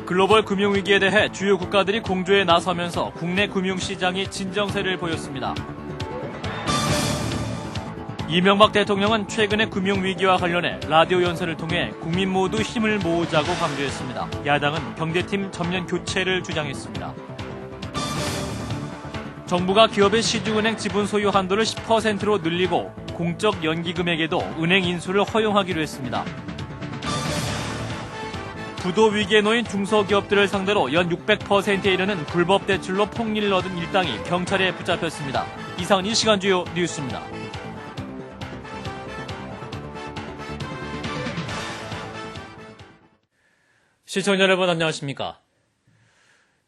글로벌 금융위기에 대해 주요 국가들이 공조에 나서면서 국내 금융시장이 진정세를 보였습니다. 이명박 대통령은 최근의 금융위기와 관련해 라디오 연설을 통해 국민 모두 힘을 모으자고 강조했습니다. 야당은 경제팀 전면 교체를 주장했습니다. 정부가 기업의 시중은행 지분 소유 한도를 10%로 늘리고 공적 연기금액에도 은행 인수를 허용하기로 했습니다. 부도 위기에 놓인 중소기업들을 상대로 연 600%에 이르는 불법 대출로 폭리를 얻은 일당이 경찰에 붙잡혔습니다. 이상은 이 시간 주요 뉴스입니다. 시청자 여러분 안녕하십니까?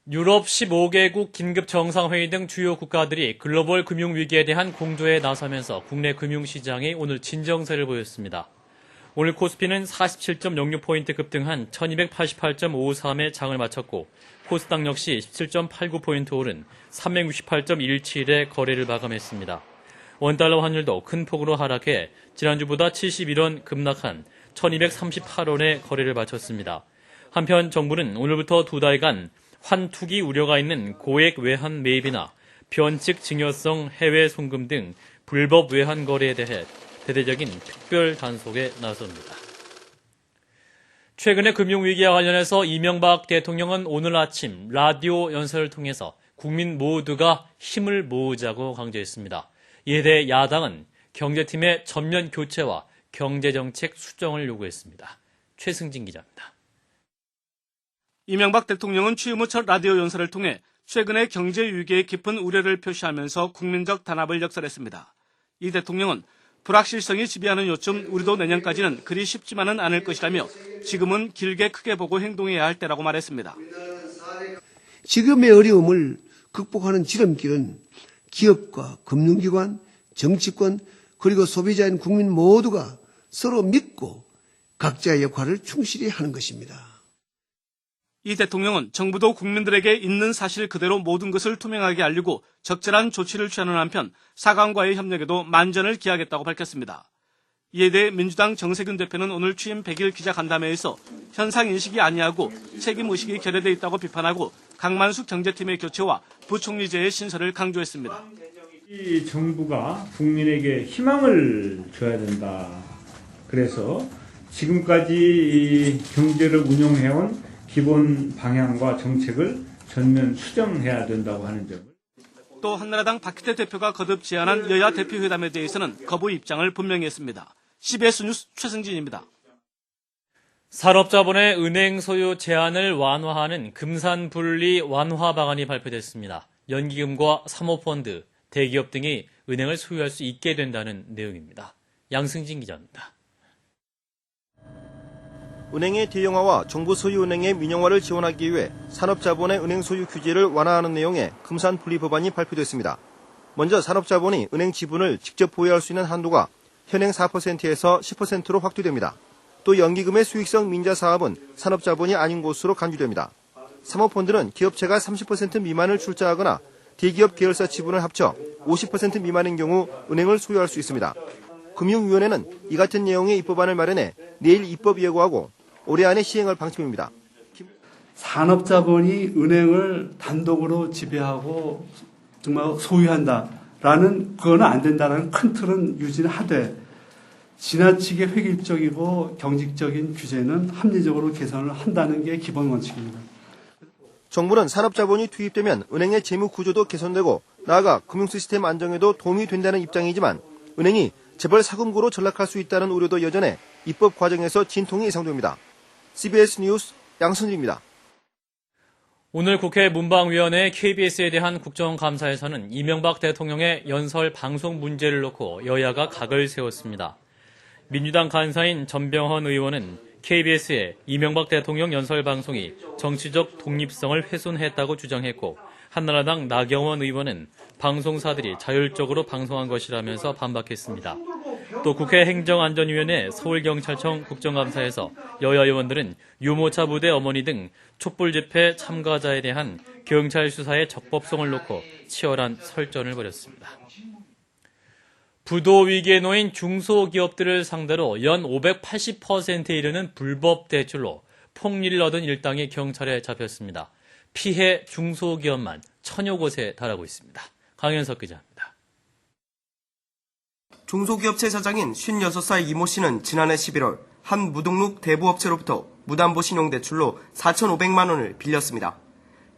유럽 15개국 긴급 정상회의 등 주요 국가들이 글로벌 금융위기에 대한 공조에 나서면서 국내 금융시장이 오늘 진정세를 보였습니다. 오늘 코스피는 47.06포인트 급등한 1288.53에 장을 마쳤고 코스닥 역시 17.89포인트 오른 368.17에 거래를 마감했습니다. 원달러 환율도 큰 폭으로 하락해 지난주보다 71원 급락한 1238원에 거래를 마쳤습니다. 한편 정부는 오늘부터 두 달간 환투기 우려가 있는 고액 외환 매입이나 변칙 증여성 해외 송금 등 불법 외환 거래에 대해 대대적인 특별 단속에 나섭니다. 최근의 금융위기와 관련해서 이명박 대통령은 오늘 아침 라디오 연설을 통해서 국민 모두가 힘을 모으자고 강조했습니다. 이에 대해 야당은 경제팀의 전면 교체와 경제정책 수정을 요구했습니다. 최승진 기자입니다. 이명박 대통령은 취임 후 첫 라디오 연설을 통해 최근의 경제 위기에 깊은 우려를 표시하면서 국민적 단합을 역설했습니다. 이 대통령은 불확실성이 지배하는 요즘 우리도 내년까지는 그리 쉽지만은 않을 것이라며 지금은 길게 크게 보고 행동해야 할 때라고 말했습니다. 지금의 어려움을 극복하는 지름길은 기업과 금융기관, 정치권 그리고 소비자인 국민 모두가 서로 믿고 각자의 역할을 충실히 하는 것입니다. 이 대통령은 정부도 국민들에게 있는 사실 그대로 모든 것을 투명하게 알리고 적절한 조치를 취하는 한편 사강과의 협력에도 만전을 기하겠다고 밝혔습니다. 이에 대해 민주당 정세균 대표는 오늘 취임 100일 기자간담회에서 현상 인식이 아니하고 책임의식이 결여돼 있다고 비판하고 강만숙 경제팀의 교체와 부총리제의 신설을 강조했습니다. 이 정부가 국민에게 희망을 줘야 된다. 그래서 지금까지 이 경제를 운영해온 기본 방향과 정책을 전면 수정해야 된다고 하는 점을. 또 한나라당 박희태 대표가 거듭 제안한 여야 대표회담에 대해서는 거부 입장을 분명히 했습니다. CBS 뉴스 최승진입니다. 산업자본의 은행 소유 제한을 완화하는 금산분리 완화 방안이 발표됐습니다. 연기금과 사모펀드, 대기업 등이 은행을 소유할 수 있게 된다는 내용입니다. 양승진 기자입니다. 은행의 대형화와 정부 소유 은행의 민영화를 지원하기 위해 산업자본의 은행 소유 규제를 완화하는 내용의 금산 분리 법안이 발표됐습니다. 먼저 산업자본이 은행 지분을 직접 보유할 수 있는 한도가 현행 4%에서 10%로 확대됩니다. 또 연기금의 수익성 민자 사업은 산업자본이 아닌 곳으로 간주됩니다. 사모펀드는 기업체가 30% 미만을 출자하거나 대기업 계열사 지분을 합쳐 50% 미만인 경우 은행을 소유할 수 있습니다. 금융위원회는 이 같은 내용의 입법안을 마련해 내일 입법 예고하고 올해 안에 시행할 방침입니다. 산업자본이 은행을 단독으로 지배하고 정말 소유한다라는 그거는 안 된다라는 큰 틀은 유지는 하되 지나치게 획일적이고 경직적인 규제는 합리적으로 개선을 한다는 게 기본 원칙입니다. 정부는 산업자본이 투입되면 은행의 재무 구조도 개선되고 나아가 금융시스템 안정에도 도움이 된다는 입장이지만 은행이 재벌 사금고로 전락할 수 있다는 우려도 여전해 입법 과정에서 진통이 예상됩니다. CBS 뉴스 양승진입니다. 오늘 국회 문방위원회 KBS에 대한 국정감사에서는 이명박 대통령의 연설 방송 문제를 놓고 여야가 각을 세웠습니다. 민주당 간사인 전병헌 의원은 KBS의 이명박 대통령 연설 방송이 정치적 독립성을 훼손했다고 주장했고 한나라당 나경원 의원은 방송사들이 자율적으로 방송한 것이라면서 반박했습니다. 또 국회 행정안전위원회 서울경찰청 국정감사에서 여야 의원들은 유모차 부대 어머니 등 촛불 집회 참가자에 대한 경찰 수사의 적법성을 놓고 치열한 설전을 벌였습니다. 부도 위기에 놓인 중소기업들을 상대로 연 580%에 이르는 불법 대출로 폭리를 얻은 일당이 경찰에 잡혔습니다. 피해 중소기업만 1000여 곳에 달하고 있습니다. 강현석 기자입니다. 중소기업체 사장인 56살 이모 씨는 지난해 11월 한 무등록 대부업체로부터 무담보 신용대출로 4,500만 원을 빌렸습니다.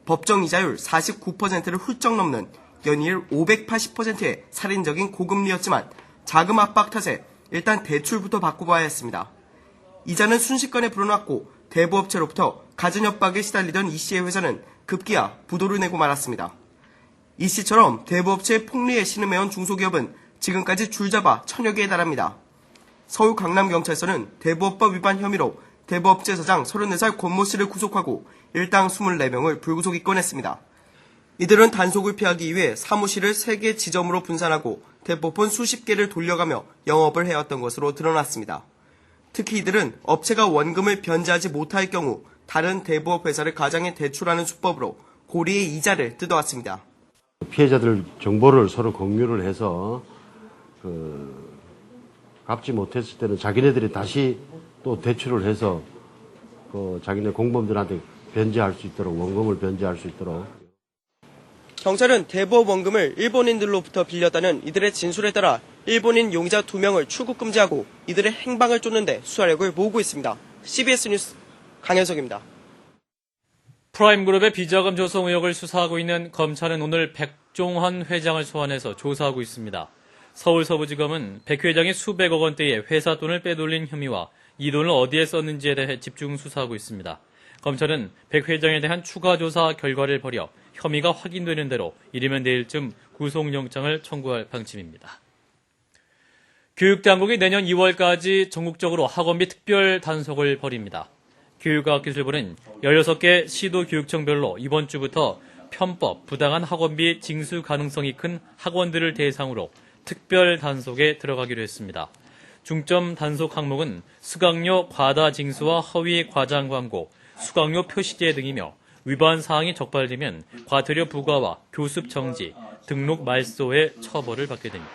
법정 이자율 49%를 훌쩍 넘는 연이을 580%의 살인적인 고금리였지만 자금 압박 탓에 일단 대출부터 바꿔봐야 했습니다. 이자는 순식간에 불어났고 대부업체로부터 가전 협박에 시달리던 이 씨의 회사는 급기야 부도를 내고 말았습니다. 이 씨처럼 대부업체의 폭리에 신음해온 중소기업은 지금까지 줄잡아 1000여 개에 달합니다. 서울 강남경찰서는 대부업법 위반 혐의로 대부업체 사장 34살 권모 씨를 구속하고 일당 24명을 불구속 입건했습니다. 이들은 단속을 피하기 위해 사무실을 3개 지점으로 분산하고 대포폰 수십 개를 돌려가며 영업을 해왔던 것으로 드러났습니다. 특히 이들은 업체가 원금을 변제하지 못할 경우 다른 대부업 회사를 가장해 대출하는 수법으로 고리의 이자를 뜯어왔습니다. 피해자들 정보를 서로 공유를 해서 갚지 못했을 때는 자기네들이 다시 또 대출을 해서 자기네 공범들한테 변제할 수 있도록, 원금을 변제할 수 있도록. 경찰은 대부업 원금을 일본인들로부터 빌렸다는 이들의 진술에 따라 일본인 용의자 2명을 출국 금지하고 이들의 행방을 쫓는데 수사력을 모으고 있습니다. CBS 뉴스 강현석입니다. 프라임그룹의 비자금 조성 의혹을 수사하고 있는 검찰은 오늘 백종원 회장을 소환해서 조사하고 있습니다. 서울서부지검은 백 회장이 수백억 원대의 회사 돈을 빼돌린 혐의와 이 돈을 어디에 썼는지에 대해 집중 수사하고 있습니다. 검찰은 백 회장에 대한 추가 조사 결과를 벌여 혐의가 확인되는 대로 이르면 내일쯤 구속영장을 청구할 방침입니다. 교육당국이 내년 2월까지 전국적으로 학원비 특별 단속을 벌입니다. 교육과학기술부는 16개 시도교육청별로 이번 주부터 편법, 부당한 학원비 징수 가능성이 큰 학원들을 대상으로 특별 단속에 들어가기로 했습니다. 중점 단속 항목은 수강료 과다 징수와 허위 과장 광고, 수강료 표시제 등이며 위반 사항이 적발되면 과태료 부과와 교습 정지, 등록 말소의 처벌을 받게 됩니다.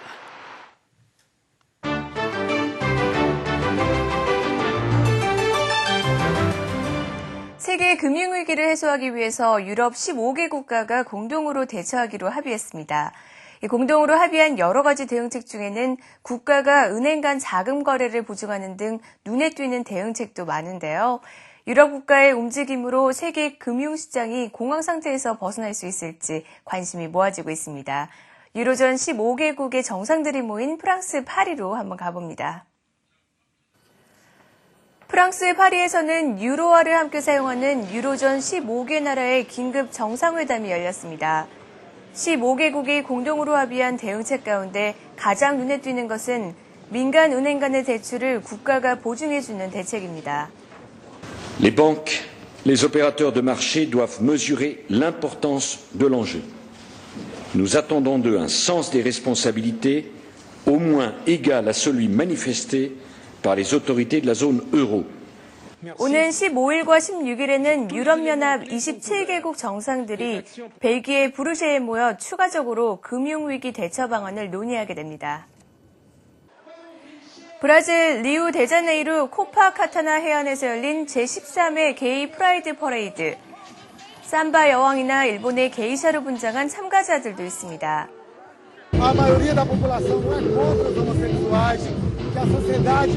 세계 금융위기를 해소하기 위해서 유럽 15개 국가가 공동으로 대처하기로 합의했습니다. 공동으로 합의한 여러 가지 대응책 중에는 국가가 은행 간 자금 거래를 보증하는 등 눈에 띄는 대응책도 많은데요. 유럽 국가의 움직임으로 세계 금융시장이 공황 상태에서 벗어날 수 있을지 관심이 모아지고 있습니다. 유로존 15개국의 정상들이 모인 프랑스 파리로 한번 가봅니다. 프랑스 파리에서는 유로화를 함께 사용하는 유로존 15개 나라의 긴급 정상회담이 열렸습니다. 15개국이 공동으로 합의한 대응책 가운데 가장 눈에 띄는 것은 민간 은행 간의 대출을 국가가 보증해주는 대책입니다. Les banques, les opérateurs de marché doivent mesurer l'importance de l'enjeu. Nous attendons d'eux un sens des responsabilités au moins égal à celui manifesté par les autorités de la zone euro. 오는 15일과 16일에는 유럽연합 27개국 정상들이 벨기에 브뤼셀에 모여 추가적으로 금융위기 대처 방안을 논의하게 됩니다. 브라질 리우 데자네이루 코파카타나 해안에서 열린 제13회 게이 프라이드 퍼레이드. 삼바 여왕이나 일본의 게이샤로 분장한 참가자들도 있습니다. A maioria da população não é contra os homossexuais, que a sociedade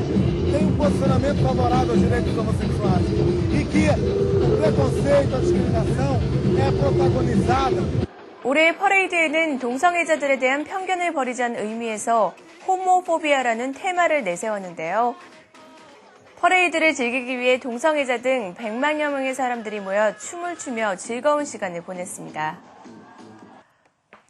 tem posicionamento favorável aos direitos homossexuais e que o preconceito, a discriminação é protagonizada. 올해 퍼레이드에는 동성애자들에 대한 편견을 버리자는 의미에서 호모포비아라는 테마를 내세웠는데요. 퍼레이드를 즐기기 위해 동성애자 등 100만여 명의 사람들이 모여 춤을 추며 즐거운 시간을 보냈습니다.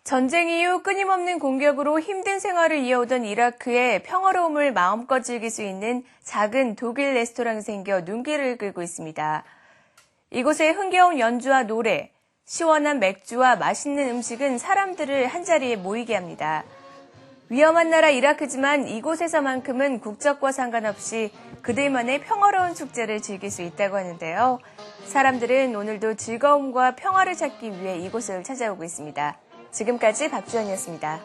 전쟁 이후 끊임없는 공격으로 힘든 생활을 이어오던 이라크에 평화로움을 마음껏 즐길 수 있는 작은 독일 레스토랑이 생겨 눈길을 끌고 있습니다. 이곳에 흥겨운 연주와 노래, 시원한 맥주와 맛있는 음식은 사람들을 한자리에 모이게 합니다. 위험한 나라 이라크지만 이곳에서만큼은 국적과 상관없이 그들만의 평화로운 축제를 즐길 수 있다고 하는데요. 사람들은 오늘도 즐거움과 평화를 찾기 위해 이곳을 찾아오고 있습니다. 지금까지 박주연이었습니다.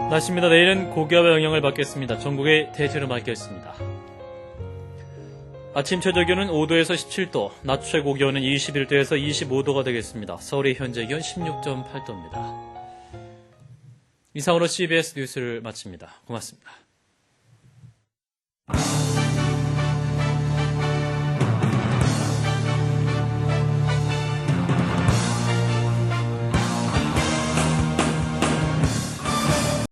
날씨입니다. 내일은 고기압의 영향을 받겠습니다. 전국에 대체로 맑겠습니다. 아침 최저 기온은 5도에서 17도, 낮 최고 기온은 21도에서 25도가 되겠습니다. 서울의 현재 기온 16.8도입니다. 이상으로 CBS 뉴스를 마칩니다. 고맙습니다.